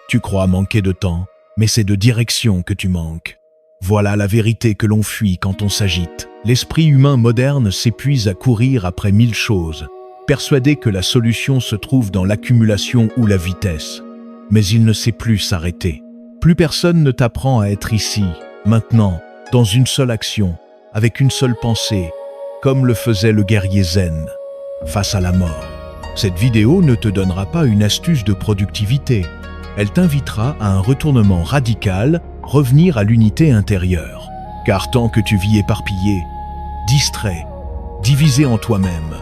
Tu crois manquer de temps, mais c'est de direction que tu manques. Voilà la vérité que l'on fuit quand on s'agite. L'esprit humain moderne s'épuise à courir après 1000 choses, persuadé que la solution se trouve dans l'accumulation ou la vitesse. Mais il ne sait plus s'arrêter. Plus personne ne t'apprend à être ici, maintenant, dans une seule action, avec une seule pensée, comme le faisait le guerrier zen, face à la mort. Cette vidéo ne te donnera pas une astuce de productivité. Elle t'invitera à un retournement radical, revenir à l'unité intérieure. Car tant que tu vis éparpillé, distrait, divisé en toi-même,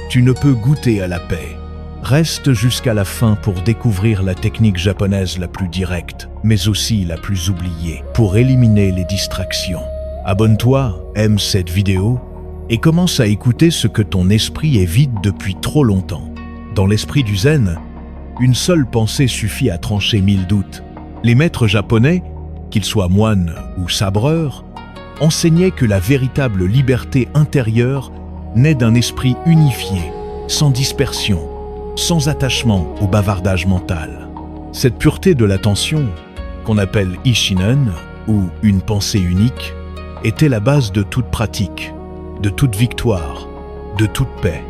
tu ne peux goûter à la paix. Reste jusqu'à la fin pour découvrir la technique japonaise la plus directe, mais aussi la plus oubliée, pour éliminer les distractions. Abonne-toi, aime cette vidéo, et commence à écouter ce que ton esprit est vide depuis trop longtemps. Dans l'esprit du zen, une seule pensée suffit à trancher 1000 doutes. Les maîtres japonais, qu'ils soient moines ou sabreurs, enseignaient que la véritable liberté intérieure naît d'un esprit unifié, sans dispersion, sans attachement au bavardage mental. Cette pureté de l'attention, qu'on appelle Ishinen, ou une pensée unique, était la base de toute pratique, de toute victoire, de toute paix.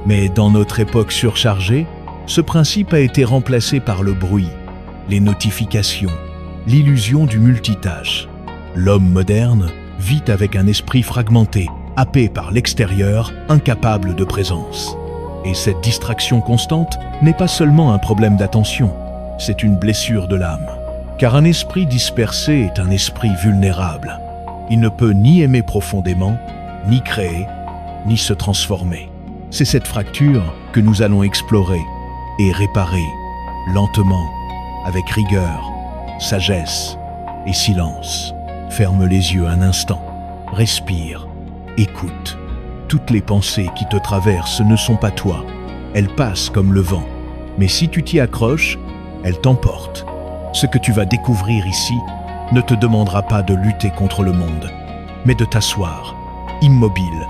Mais dans notre époque surchargée, ce principe a été remplacé par le bruit, les notifications, l'illusion du multitâche. L'homme moderne vit avec un esprit fragmenté, happé par l'extérieur, incapable de présence. Et cette distraction constante n'est pas seulement un problème d'attention, c'est une blessure de l'âme. Car un esprit dispersé est un esprit vulnérable. Il ne peut ni aimer profondément, ni créer, ni se transformer. C'est cette fracture que nous allons explorer et réparer, lentement, avec rigueur, sagesse et silence. Ferme les yeux un instant, respire, écoute. Toutes les pensées qui te traversent ne sont pas toi. Elles passent comme le vent. Mais si tu t'y accroches, elles t'emportent. Ce que tu vas découvrir ici ne te demandera pas de lutter contre le monde, mais de t'asseoir, immobile,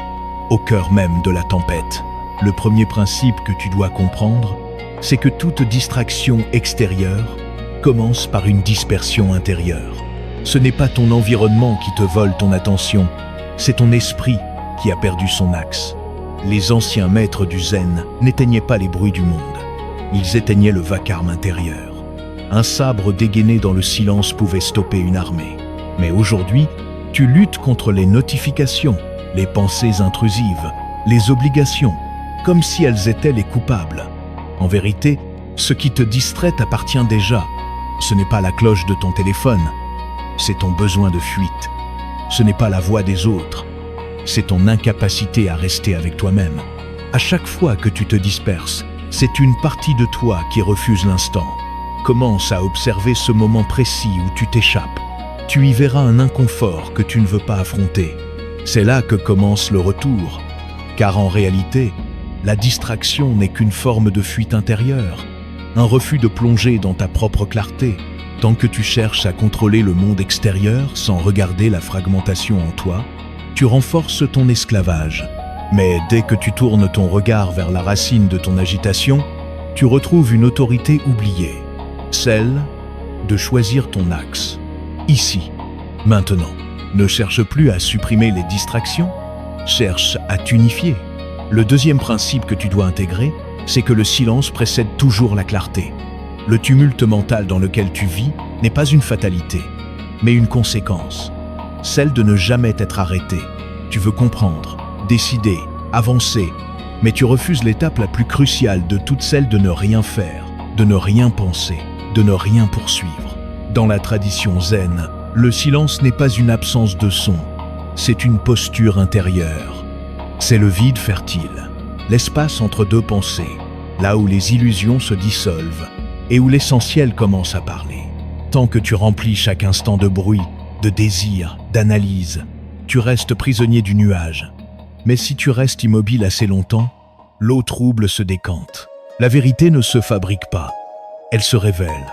au cœur même de la tempête. Le premier principe que tu dois comprendre, c'est que toute distraction extérieure commence par une dispersion intérieure. Ce n'est pas ton environnement qui te vole ton attention, c'est ton esprit qui a perdu son axe. Les anciens maîtres du zen n'éteignaient pas les bruits du monde, ils éteignaient le vacarme intérieur. Un sabre dégainé dans le silence pouvait stopper une armée. Mais aujourd'hui, tu luttes contre les notifications, les pensées intrusives, les obligations, comme si elles étaient les coupables. En vérité, ce qui te distrait t'appartient déjà. Ce n'est pas la cloche de ton téléphone, c'est ton besoin de fuite. Ce n'est pas la voix des autres, c'est ton incapacité à rester avec toi-même. À chaque fois que tu te disperses, c'est une partie de toi qui refuse l'instant. Commence à observer ce moment précis où tu t'échappes. Tu y verras un inconfort que tu ne veux pas affronter. C'est là que commence le retour, car en réalité, la distraction n'est qu'une forme de fuite intérieure, un refus de plonger dans ta propre clarté. Tant que tu cherches à contrôler le monde extérieur sans regarder la fragmentation en toi, tu renforces ton esclavage. Mais dès que tu tournes ton regard vers la racine de ton agitation, tu retrouves une autorité oubliée, celle de choisir ton axe. Ici, maintenant. Ne cherche plus à supprimer les distractions, cherche à t'unifier. Le deuxième principe que tu dois intégrer, c'est que le silence précède toujours la clarté. Le tumulte mental dans lequel tu vis n'est pas une fatalité, mais une conséquence, celle de ne jamais t'être arrêté. Tu veux comprendre, décider, avancer, mais tu refuses l'étape la plus cruciale de toutes celles de ne rien faire, de ne rien penser, de ne rien poursuivre. Dans la tradition zen, le silence n'est pas une absence de son, c'est une posture intérieure. C'est le vide fertile, l'espace entre deux pensées, là où les illusions se dissolvent et où l'essentiel commence à parler. Tant que tu remplis chaque instant de bruit, de désir, d'analyse, tu restes prisonnier du nuage. Mais si tu restes immobile assez longtemps, l'eau trouble se décante. La vérité ne se fabrique pas, elle se révèle.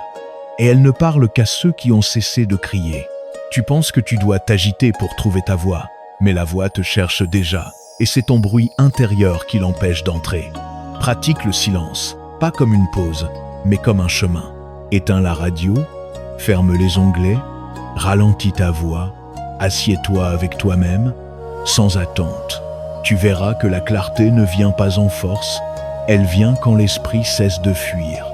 Et elle ne parle qu'à ceux qui ont cessé de crier. Tu penses que tu dois t'agiter pour trouver ta voix, mais la voix te cherche déjà, et c'est ton bruit intérieur qui l'empêche d'entrer. Pratique le silence, pas comme une pause, mais comme un chemin. Éteins la radio, ferme les onglets, ralentis ta voix, assieds-toi avec toi-même, sans attente. Tu verras que la clarté ne vient pas en force, elle vient quand l'esprit cesse de fuir.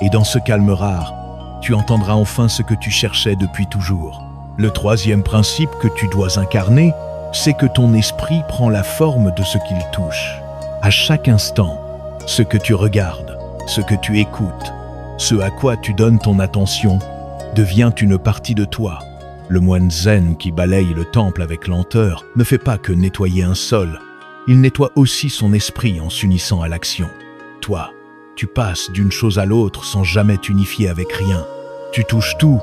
Et dans ce calme rare, tu entendras enfin ce que tu cherchais depuis toujours. Le troisième principe que tu dois incarner, c'est que ton esprit prend la forme de ce qu'il touche. À chaque instant, ce que tu regardes, ce que tu écoutes, ce à quoi tu donnes ton attention, devient une partie de toi. Le moine zen qui balaye le temple avec lenteur ne fait pas que nettoyer un sol, il nettoie aussi son esprit en s'unissant à l'action. Toi, tu passes d'une chose à l'autre sans jamais t'unifier avec rien. Tu touches tout,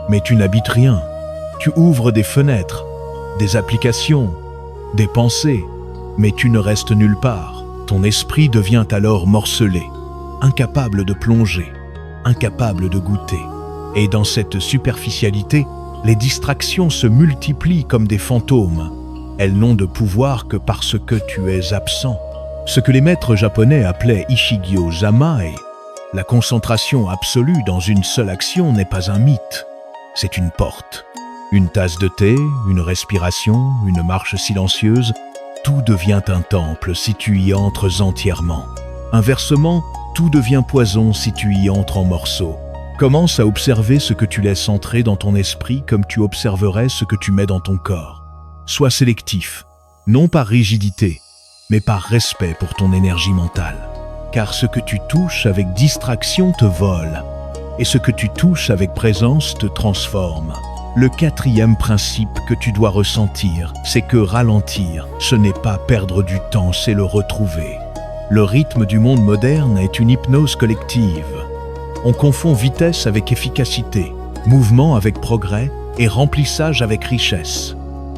mais tu n'habites rien. Tu ouvres des fenêtres, des applications, des pensées, mais tu ne restes nulle part. Ton esprit devient alors morcelé, incapable de plonger, incapable de goûter. Et dans cette superficialité, les distractions se multiplient comme des fantômes. Elles n'ont de pouvoir que parce que tu es absent. Ce que les maîtres japonais appelaient Ishigyo Zamae, la concentration absolue dans une seule action n'est pas un mythe, c'est une porte. Une tasse de thé, une respiration, une marche silencieuse, tout devient un temple si tu y entres entièrement. Inversement, tout devient poison si tu y entres en morceaux. Commence à observer ce que tu laisses entrer dans ton esprit comme tu observerais ce que tu mets dans ton corps. Sois sélectif, non par rigidité, mais par respect pour ton énergie mentale. Car ce que tu touches avec distraction te vole, et ce que tu touches avec présence te transforme. Le quatrième principe que tu dois ressentir, c'est que ralentir, ce n'est pas perdre du temps, c'est le retrouver. Le rythme du monde moderne est une hypnose collective. On confond vitesse avec efficacité, mouvement avec progrès et remplissage avec richesse.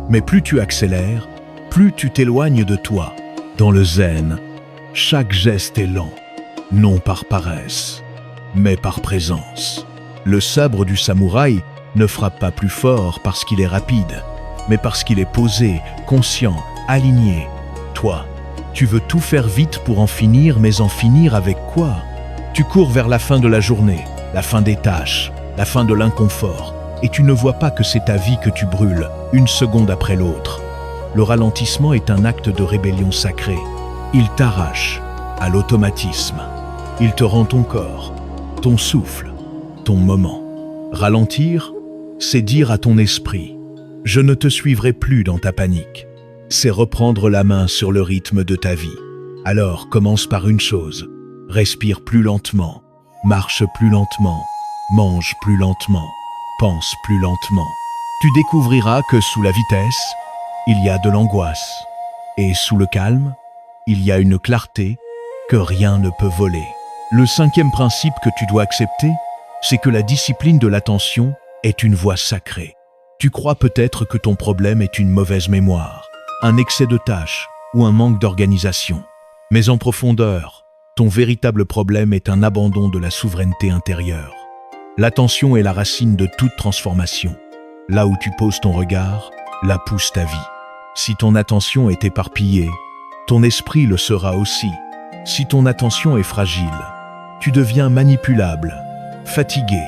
Mais plus tu accélères, plus tu t'éloignes de toi. Dans le zen, chaque geste est lent, non par paresse, mais par présence. Le sabre du samouraï ne frappe pas plus fort parce qu'il est rapide, mais parce qu'il est posé, conscient, aligné. Toi, tu veux tout faire vite pour en finir, mais en finir avec quoi? Tu cours vers la fin de la journée, la fin des tâches, la fin de l'inconfort, et tu ne vois pas que c'est ta vie que tu brûles, une seconde après l'autre. Le ralentissement est un acte de rébellion sacrée. Il t'arrache à l'automatisme. Il te rend ton corps, ton souffle, ton moment. Ralentir, c'est dire à ton esprit « Je ne te suivrai plus dans ta panique ». C'est reprendre la main sur le rythme de ta vie. Alors commence par une chose. Respire plus lentement, marche plus lentement, mange plus lentement, pense plus lentement. Tu découvriras que sous la vitesse, il y a de l'angoisse. Et sous le calme, il y a une clarté que rien ne peut voler. Le cinquième principe que tu dois accepter, c'est que la discipline de l'attention est une voie sacrée. Tu crois peut-être que ton problème est une mauvaise mémoire, un excès de tâches ou un manque d'organisation. Mais en profondeur, ton véritable problème est un abandon de la souveraineté intérieure. L'attention est la racine de toute transformation. Là où tu poses ton regard, là pousse ta vie. Si ton attention est éparpillée, ton esprit le sera aussi. Si ton attention est fragile, tu deviens manipulable, fatigué,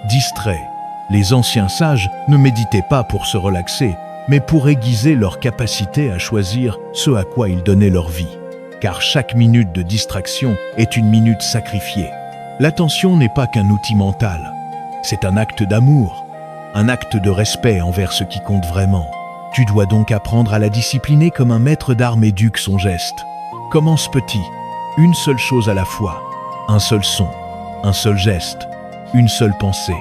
distrait. Les anciens sages ne méditaient pas pour se relaxer, mais pour aiguiser leur capacité à choisir ce à quoi ils donnaient leur vie. Car chaque minute de distraction est une minute sacrifiée. L'attention n'est pas qu'un outil mental, c'est un acte d'amour, un acte de respect envers ce qui compte vraiment. Tu dois donc apprendre à la discipliner comme un maître d'armes éduque son geste. Commence petit, une seule chose à la fois, un seul son, un seul geste, une seule pensée.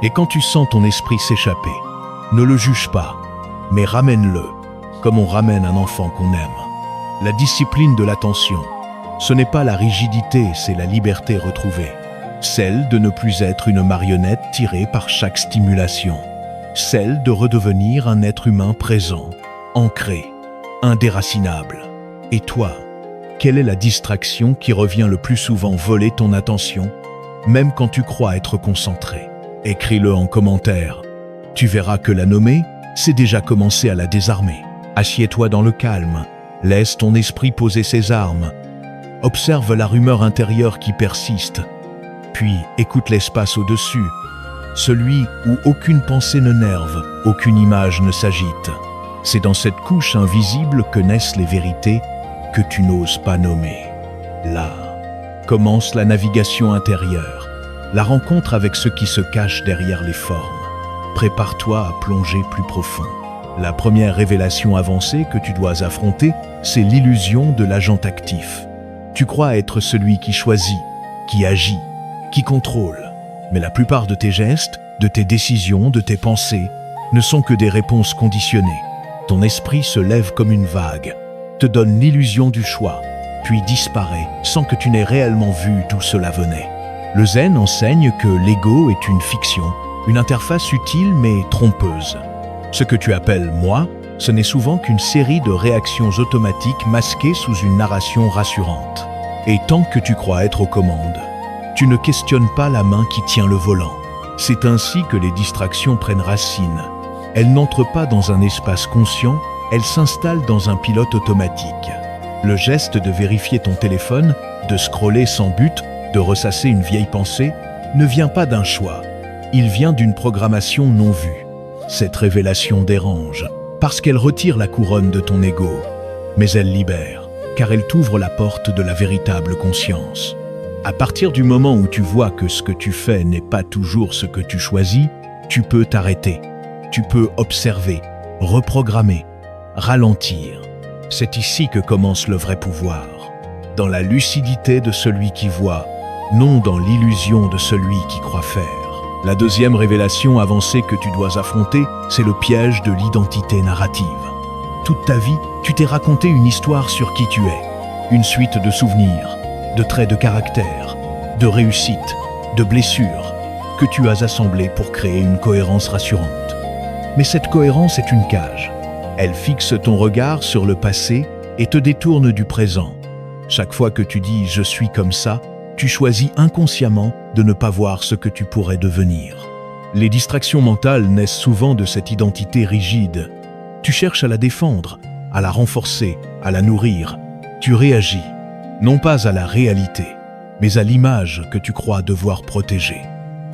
Et quand tu sens ton esprit s'échapper, ne le juge pas, mais ramène-le, comme on ramène un enfant qu'on aime. La discipline de l'attention, ce n'est pas la rigidité, c'est la liberté retrouvée. Celle de ne plus être une marionnette tirée par chaque stimulation. Celle de redevenir un être humain présent, ancré, indéracinable. Et toi, quelle est la distraction qui revient le plus souvent voler ton attention, même quand tu crois être concentré? Écris-le en commentaire. Tu verras que la nommer, c'est déjà commencer à la désarmer. Assieds-toi dans le calme. Laisse ton esprit poser ses armes. Observe la rumeur intérieure qui persiste. Puis écoute l'espace au-dessus, celui où aucune pensée ne nerve, aucune image ne s'agite. C'est dans cette couche invisible que naissent les vérités que tu n'oses pas nommer. Là commence la navigation intérieure, la rencontre avec ce qui se cache derrière les formes. Prépare-toi à plonger plus profond. La première révélation avancée que tu dois affronter, c'est l'illusion de l'agent actif. Tu crois être celui qui choisit, qui agit, qui contrôle. Mais la plupart de tes gestes, de tes décisions, de tes pensées, ne sont que des réponses conditionnées. Ton esprit se lève comme une vague, te donne l'illusion du choix, puis disparaît sans que tu n'aies réellement vu d'où cela venait. Le zen enseigne que l'ego est une fiction, une interface utile mais trompeuse. Ce que tu appelles « moi », ce n'est souvent qu'une série de réactions automatiques masquées sous une narration rassurante. Et tant que tu crois être aux commandes, tu ne questionnes pas la main qui tient le volant. C'est ainsi que les distractions prennent racine. Elles n'entrent pas dans un espace conscient, elles s'installent dans un pilote automatique. Le geste de vérifier ton téléphone, de scroller sans but, de ressasser une vieille pensée, ne vient pas d'un choix. Il vient d'une programmation non vue. Cette révélation dérange, parce qu'elle retire la couronne de ton ego. Mais elle libère, car elle t'ouvre la porte de la véritable conscience. À partir du moment où tu vois que ce que tu fais n'est pas toujours ce que tu choisis, tu peux t'arrêter. Tu peux observer, reprogrammer, ralentir. C'est ici que commence le vrai pouvoir. Dans la lucidité de celui qui voit, non dans l'illusion de celui qui croit faire. La deuxième révélation avancée que tu dois affronter, c'est le piège de l'identité narrative. Toute ta vie, tu t'es raconté une histoire sur qui tu es. Une suite de souvenirs, de traits de caractère, de réussites, de blessures, que tu as assemblées pour créer une cohérence rassurante. Mais cette cohérence est une cage. Elle fixe ton regard sur le passé et te détourne du présent. Chaque fois que tu dis « je suis comme ça », tu choisis inconsciemment de ne pas voir ce que tu pourrais devenir. Les distractions mentales naissent souvent de cette identité rigide. Tu cherches à la défendre, à la renforcer, à la nourrir. Tu réagis, non pas à la réalité, mais à l'image que tu crois devoir protéger.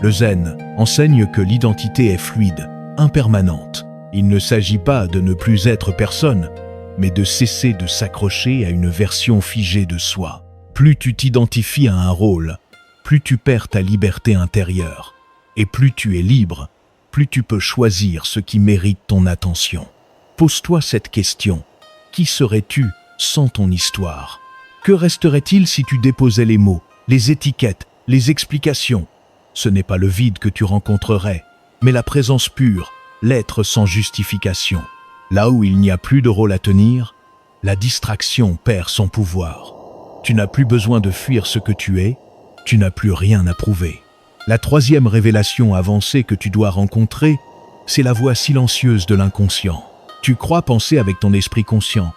Le zen enseigne que l'identité est fluide, impermanente. Il ne s'agit pas de ne plus être personne, mais de cesser de s'accrocher à une version figée de soi. Plus tu t'identifies à un rôle, plus tu perds ta liberté intérieure. Et plus tu es libre, plus tu peux choisir ce qui mérite ton attention. Pose-toi cette question. Qui serais-tu sans ton histoire? Que resterait-il si tu déposais les mots, les étiquettes, les explications? Ce n'est pas le vide que tu rencontrerais, mais la présence pure, l'être sans justification. Là où il n'y a plus de rôle à tenir, la distraction perd son pouvoir. Tu n'as plus besoin de fuir ce que tu es, tu n'as plus rien à prouver. La troisième révélation avancée que tu dois rencontrer, c'est la voix silencieuse de l'inconscient. Tu crois penser avec ton esprit conscient,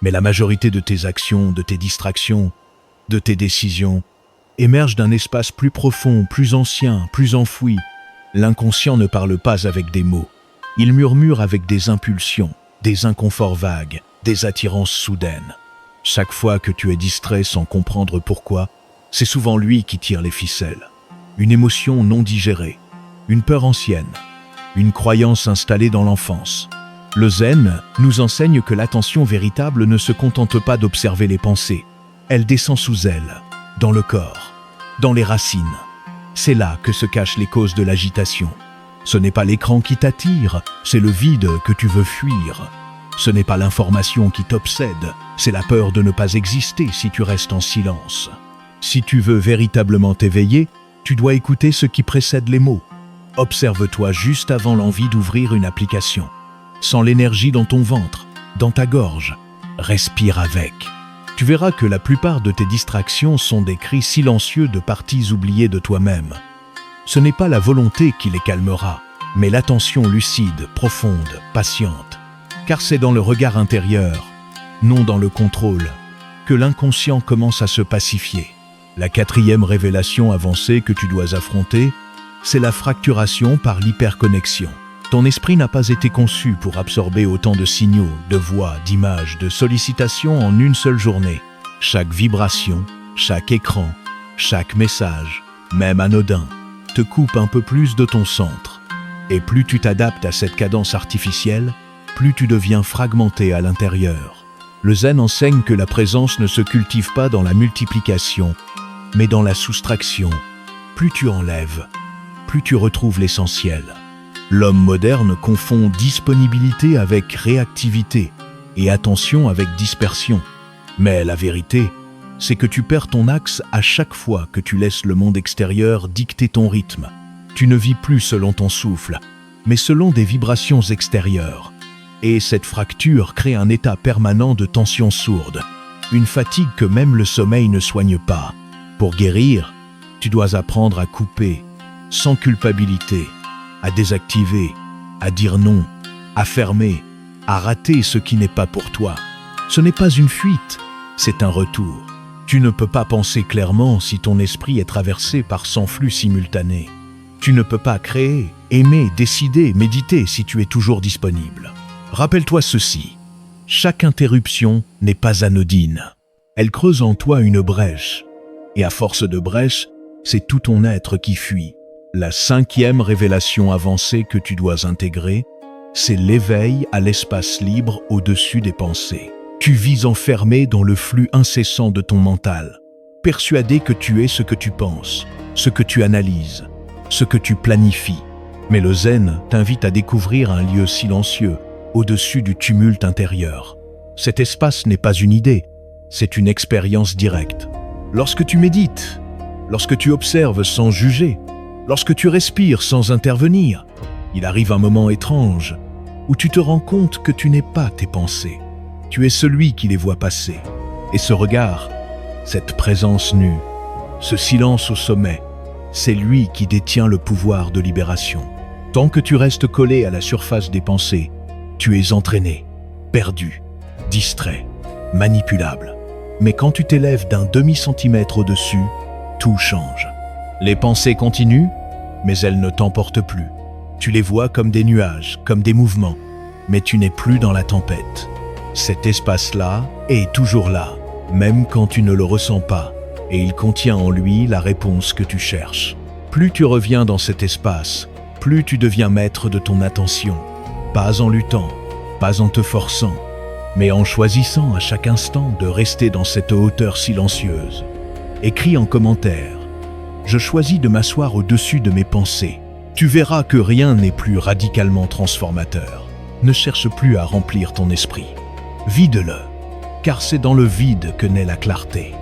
mais la majorité de tes actions, de tes distractions, de tes décisions, émergent d'un espace plus profond, plus ancien, plus enfoui. L'inconscient ne parle pas avec des mots. Il murmure avec des impulsions, des inconforts vagues, des attirances soudaines. Chaque fois que tu es distrait sans comprendre pourquoi, c'est souvent lui qui tire les ficelles. Une émotion non digérée, une peur ancienne, une croyance installée dans l'enfance. Le zen nous enseigne que l'attention véritable ne se contente pas d'observer les pensées. Elle descend sous elle, dans le corps, dans les racines. C'est là que se cachent les causes de l'agitation. Ce n'est pas l'écran qui t'attire, c'est le vide que tu veux fuir. Ce n'est pas l'information qui t'obsède, c'est la peur de ne pas exister si tu restes en silence. Si tu veux véritablement t'éveiller, tu dois écouter ce qui précède les mots. Observe-toi juste avant l'envie d'ouvrir une application. Sens l'énergie dans ton ventre, dans ta gorge. Respire avec. Tu verras que la plupart de tes distractions sont des cris silencieux de parties oubliées de toi-même. Ce n'est pas la volonté qui les calmera, mais l'attention lucide, profonde, patiente. Car c'est dans le regard intérieur, non dans le contrôle, que l'inconscient commence à se pacifier. La quatrième révélation avancée que tu dois affronter, c'est la fracturation par l'hyperconnexion. Ton esprit n'a pas été conçu pour absorber autant de signaux, de voix, d'images, de sollicitations en une seule journée. Chaque vibration, chaque écran, chaque message même anodin, te coupe un peu plus de ton centre. Et plus tu t'adaptes à cette cadence artificielle, plus tu deviens fragmenté à l'intérieur. Le zen enseigne que la présence ne se cultive pas dans la multiplication, mais dans la soustraction. Plus tu enlèves, plus tu retrouves l'essentiel. L'homme moderne confond disponibilité avec réactivité et attention avec dispersion. Mais la vérité, c'est que tu perds ton axe à chaque fois que tu laisses le monde extérieur dicter ton rythme. Tu ne vis plus selon ton souffle, mais selon des vibrations extérieures. Et cette fracture crée un état permanent de tension sourde, une fatigue que même le sommeil ne soigne pas. Pour guérir, tu dois apprendre à couper, sans culpabilité, à désactiver, à dire non, à fermer, à rater ce qui n'est pas pour toi. Ce n'est pas une fuite, c'est un retour. Tu ne peux pas penser clairement si ton esprit est traversé par 100 flux simultanés. Tu ne peux pas créer, aimer, décider, méditer si tu es toujours disponible. Rappelle-toi ceci, chaque interruption n'est pas anodine. Elle creuse en toi une brèche. Et à force de brèche, c'est tout ton être qui fuit. La 5e révélation avancée que tu dois intégrer, c'est l'éveil à l'espace libre au-dessus des pensées. Tu vis enfermé dans le flux incessant de ton mental, persuadé que tu es ce que tu penses, ce que tu analyses, ce que tu planifies. Mais le zen t'invite à découvrir un lieu silencieux, au-dessus du tumulte intérieur. Cet espace n'est pas une idée, c'est une expérience directe. Lorsque tu médites, lorsque tu observes sans juger, lorsque tu respires sans intervenir, il arrive un moment étrange où tu te rends compte que tu n'es pas tes pensées. Tu es celui qui les voit passer. Et ce regard, cette présence nue, ce silence au sommet, c'est lui qui détient le pouvoir de libération. Tant que tu restes collé à la surface des pensées, tu es entraîné, perdu, distrait, manipulable. Mais quand tu t'élèves d'un demi-centimètre au-dessus, tout change. Les pensées continuent, mais elles ne t'emportent plus. Tu les vois comme des nuages, comme des mouvements, mais tu n'es plus dans la tempête. Cet espace-là est toujours là, même quand tu ne le ressens pas, et il contient en lui la réponse que tu cherches. Plus tu reviens dans cet espace, plus tu deviens maître de ton attention, pas en luttant, pas en te forçant, mais en choisissant à chaque instant de rester dans cette hauteur silencieuse. Écris en commentaire « Je choisis de m'asseoir au-dessus de mes pensées ». Tu verras que rien n'est plus radicalement transformateur. Ne cherche plus à remplir ton esprit. Vide-le, car c'est dans le vide que naît la clarté.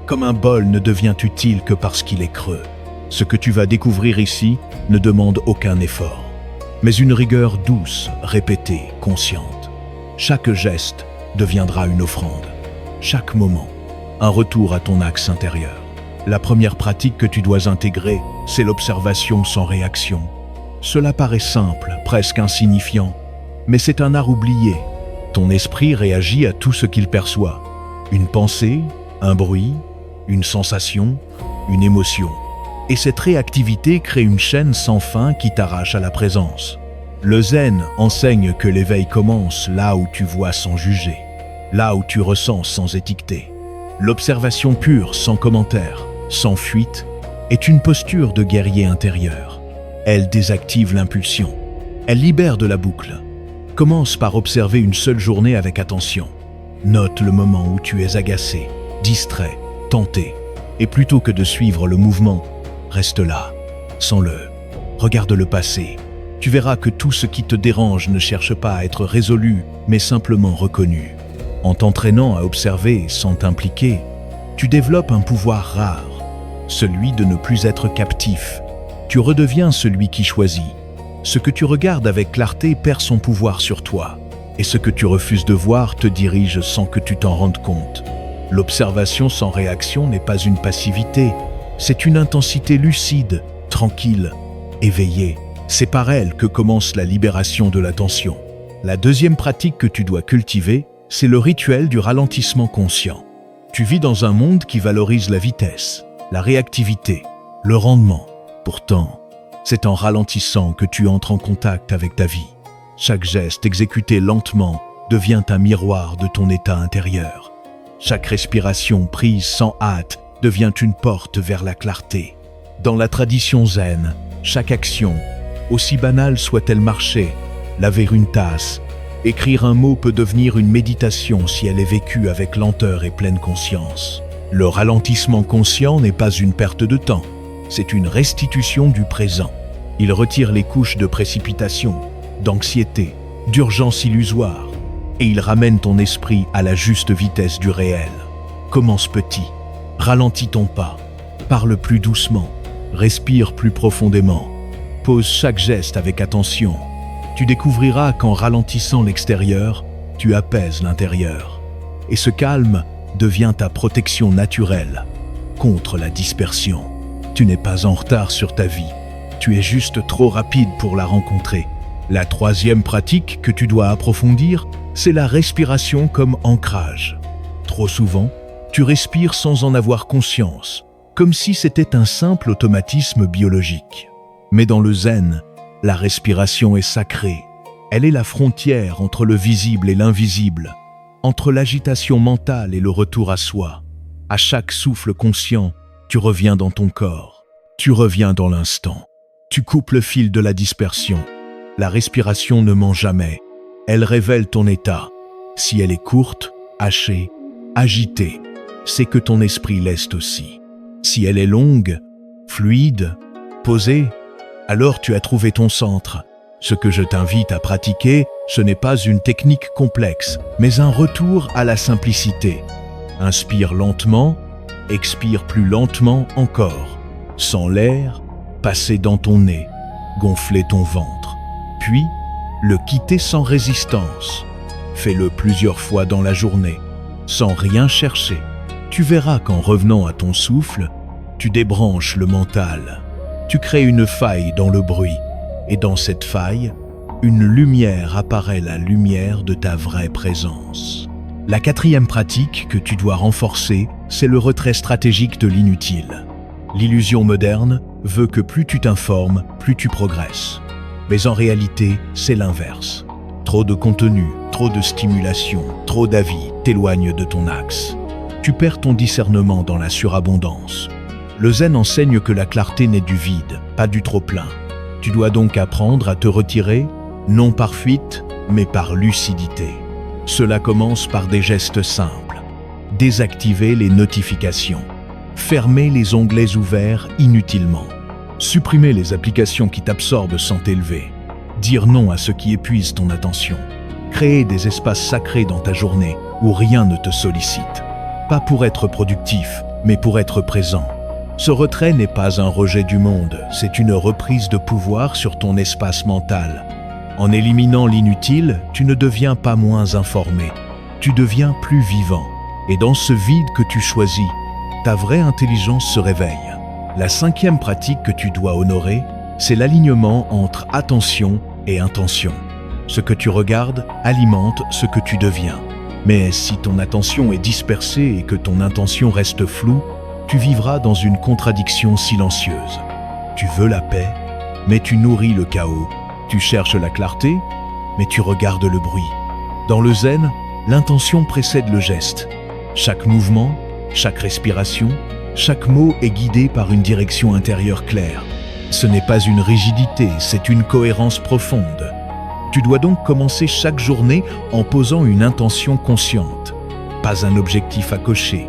Comme un bol ne devient utile que parce qu'il est creux. Ce que tu vas découvrir ici ne demande aucun effort, mais une rigueur douce, répétée, consciente. Chaque geste deviendra une offrande. Chaque moment, un retour à ton axe intérieur. La première pratique que tu dois intégrer, c'est l'observation sans réaction. Cela paraît simple, presque insignifiant, mais c'est un art oublié. Ton esprit réagit à tout ce qu'il perçoit. Une pensée, un bruit, une sensation, une émotion. Et cette réactivité crée une chaîne sans fin qui t'arrache à la présence. Le zen enseigne que l'éveil commence là où tu vois sans juger, là où tu ressens sans étiqueter. L'observation pure, sans commentaire, sans fuite, est une posture de guerrier intérieur. Elle désactive l'impulsion. Elle libère de la boucle. Commence par observer une seule journée avec attention. Note le moment où tu es agacé, distrait, tenté. Et plutôt que de suivre le mouvement, reste là, sens-le, regarde le passé. Tu verras que tout ce qui te dérange ne cherche pas à être résolu, mais simplement reconnu. En t'entraînant à observer sans t'impliquer, tu développes un pouvoir rare, celui de ne plus être captif. Tu redeviens celui qui choisit. Ce que tu regardes avec clarté perd son pouvoir sur toi, et ce que tu refuses de voir te dirige sans que tu t'en rendes compte. L'observation sans réaction n'est pas une passivité, c'est une intensité lucide, tranquille, éveillée. C'est par elle que commence la libération de l'attention. La deuxième pratique que tu dois cultiver, c'est le rituel du ralentissement conscient. Tu vis dans un monde qui valorise la vitesse, la réactivité, le rendement. Pourtant, c'est en ralentissant que tu entres en contact avec ta vie. Chaque geste exécuté lentement devient un miroir de ton état intérieur. Chaque respiration prise sans hâte devient une porte vers la clarté. Dans la tradition zen, chaque action, aussi banale soit-elle marcher, laver une tasse, écrire un mot peut devenir une méditation si elle est vécue avec lenteur et pleine conscience. Le ralentissement conscient n'est pas une perte de temps, c'est une restitution du présent. Il retire les couches de précipitation, d'anxiété, d'urgence illusoire, et il ramène ton esprit à la juste vitesse du réel. Commence petit, ralentis ton pas, parle plus doucement, respire plus profondément, pose chaque geste avec attention. Tu découvriras qu'en ralentissant l'extérieur, tu apaises l'intérieur. Et ce calme devient ta protection naturelle contre la dispersion. Tu n'es pas en retard sur ta vie, tu es juste trop rapide pour la rencontrer. La troisième pratique que tu dois approfondir, c'est la respiration comme ancrage. Trop souvent, tu respires sans en avoir conscience, comme si c'était un simple automatisme biologique. Mais dans le zen, la respiration est sacrée. Elle est la frontière entre le visible et l'invisible, entre l'agitation mentale et le retour à soi. À chaque souffle conscient, tu reviens dans ton corps. Tu reviens dans l'instant. Tu coupes le fil de la dispersion. La respiration ne ment jamais. Elle révèle ton état. Si elle est courte, hachée, agitée, c'est que ton esprit l'est aussi. Si elle est longue, fluide, posée, alors tu as trouvé ton centre. Ce que je t'invite à pratiquer, ce n'est pas une technique complexe, mais un retour à la simplicité. Inspire lentement, expire plus lentement encore. Sens l'air passer dans ton nez, gonfler ton ventre, puis le quitter sans résistance. Fais-le plusieurs fois dans la journée, sans rien chercher. Tu verras qu'en revenant à ton souffle, tu débranches le mental. Tu crées une faille dans le bruit, et dans cette faille, une lumière apparaît, la lumière de ta vraie présence. La quatrième pratique que tu dois renforcer, c'est le retrait stratégique de l'inutile. L'illusion moderne veut que plus tu t'informes, plus tu progresses. Mais en réalité, c'est l'inverse. Trop de contenu, trop de stimulation, trop d'avis t'éloignent de ton axe. Tu perds ton discernement dans la surabondance. Le zen enseigne que la clarté naît du vide, pas du trop-plein. Tu dois donc apprendre à te retirer, non par fuite, mais par lucidité. Cela commence par des gestes simples. Désactiver les notifications. Fermer les onglets ouverts inutilement. Supprimer les applications qui t'absorbent sans t'élever. Dire non à ce qui épuise ton attention. Créer des espaces sacrés dans ta journée où rien ne te sollicite. Pas pour être productif, mais pour être présent. Ce retrait n'est pas un rejet du monde, c'est une reprise de pouvoir sur ton espace mental. En éliminant l'inutile, tu ne deviens pas moins informé, tu deviens plus vivant. Et dans ce vide que tu choisis, ta vraie intelligence se réveille. La cinquième pratique que tu dois honorer, c'est l'alignement entre attention et intention. Ce que tu regardes alimente ce que tu deviens. Mais si ton attention est dispersée et que ton intention reste floue, tu vivras dans une contradiction silencieuse. Tu veux la paix, mais tu nourris le chaos. Tu cherches la clarté, mais tu regardes le bruit. Dans le zen, l'intention précède le geste. Chaque mouvement, chaque respiration, chaque mot est guidé par une direction intérieure claire. Ce n'est pas une rigidité, c'est une cohérence profonde. Tu dois donc commencer chaque journée en posant une intention consciente. Pas un objectif à cocher,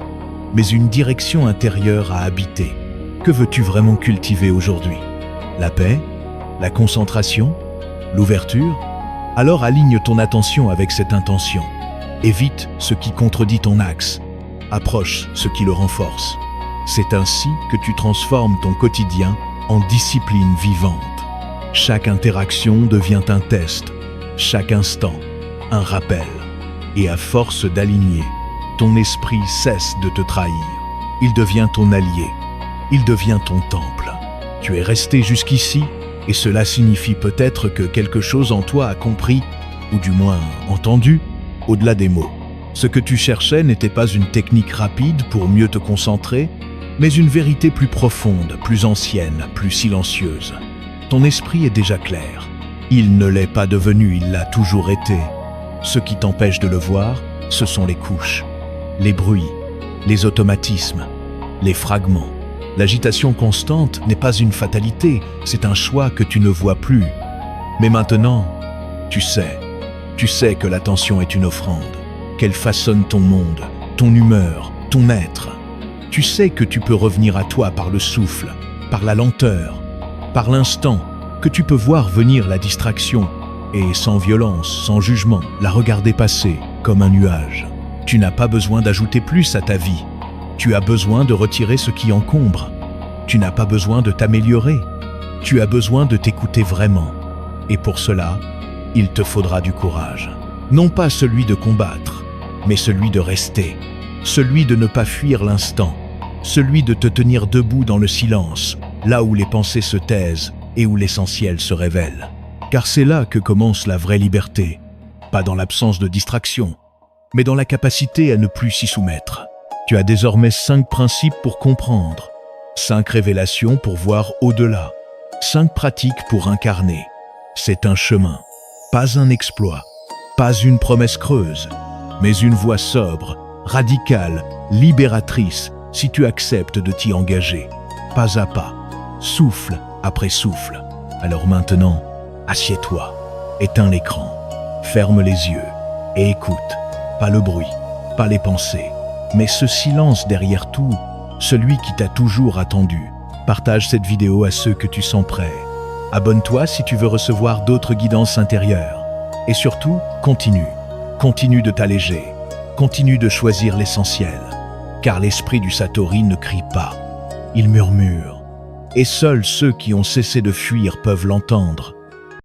mais une direction intérieure à habiter. Que veux-tu vraiment cultiver aujourd'hui? La paix? La concentration? L'ouverture? Alors aligne ton attention avec cette intention. Évite ce qui contredit ton axe. Approche ce qui le renforce. C'est ainsi que tu transformes ton quotidien en discipline vivante. Chaque interaction devient un test, chaque instant, un rappel. Et à force d'aligner, ton esprit cesse de te trahir. Il devient ton allié, il devient ton temple. Tu es resté jusqu'ici, et cela signifie peut-être que quelque chose en toi a compris, ou du moins entendu, au-delà des mots. Ce que tu cherchais n'était pas une technique rapide pour mieux te concentrer, mais une vérité plus profonde, plus ancienne, plus silencieuse. Ton esprit est déjà clair. Il ne l'est pas devenu, il l'a toujours été. Ce qui t'empêche de le voir, ce sont les couches, les bruits, les automatismes, les fragments. L'agitation constante n'est pas une fatalité, c'est un choix que tu ne vois plus. Mais maintenant, tu sais que l'attention est une offrande, qu'elle façonne ton monde, ton humeur, ton être. Tu sais que tu peux revenir à toi par le souffle, par la lenteur, par l'instant, que tu peux voir venir la distraction et sans violence, sans jugement, la regarder passer comme un nuage. Tu n'as pas besoin d'ajouter plus à ta vie. Tu as besoin de retirer ce qui encombre. Tu n'as pas besoin de t'améliorer. Tu as besoin de t'écouter vraiment. Et pour cela, il te faudra du courage. Non pas celui de combattre, mais celui de rester. Celui de ne pas fuir l'instant. Celui de te tenir debout dans le silence, là où les pensées se taisent et où l'essentiel se révèle. Car c'est là que commence la vraie liberté. Pas dans l'absence de distraction, mais dans la capacité à ne plus s'y soumettre. Tu as désormais 5 principes pour comprendre, 5 révélations pour voir au-delà, 5 pratiques pour incarner. C'est un chemin, pas un exploit, pas une promesse creuse, mais une voie sobre, radicale, libératrice, si tu acceptes de t'y engager, pas à pas, souffle après souffle. Alors maintenant, assieds-toi, éteins l'écran, ferme les yeux et écoute, pas le bruit, pas les pensées, mais ce silence derrière tout, celui qui t'a toujours attendu. Partage cette vidéo à ceux que tu sens prêts. Abonne-toi si tu veux recevoir d'autres guidances intérieures. Et surtout, continue de t'alléger, continue de choisir l'essentiel. Car l'esprit du Satori ne crie pas, il murmure. Et seuls ceux qui ont cessé de fuir peuvent l'entendre.